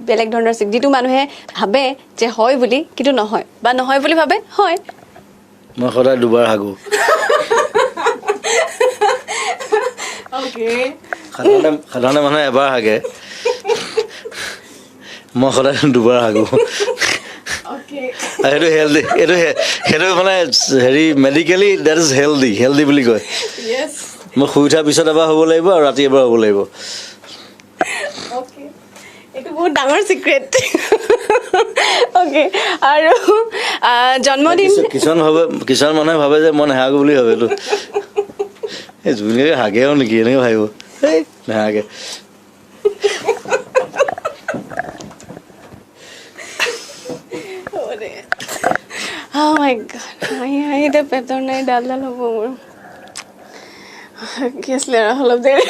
বেলেগ ধৰণৰ যিটো মানুহে ভাবে যে হয় বুলি কিন্তু নহয় বা নহয় বুলি ভাবে হয় মই সদায় দুবাৰ হাগো ওকে সাধাৰণতে মানুহে এবাৰ হাগে মই সদায় দুবাৰ হাগো ওকে সেইটো হেল্ডি সেইটো মানে হেৰি মেডিকেলি ডেট ইজ হেল্ডি বুলি কয় ইয়েছ মই শুই উঠাৰ পিছত এবাৰ হ'ব লাগিব আৰু ৰাতি এবাৰ হ'ব লাগিব ওকে এইটো বহুত ডাঙৰ চিক্ৰেট ওকে আৰু জন্মদিন কিছুমান মানুহে ভাবে যে মই নেহাগো বুলি ভাবে এইটো এই জুবিনে হাগেও নেকি এনেকৈ ভাবিব এই নেহাগে Oh my god. I the পেটৰ নাই ডাল হ'ব মোৰ কি আছিলে অলপ দেৰি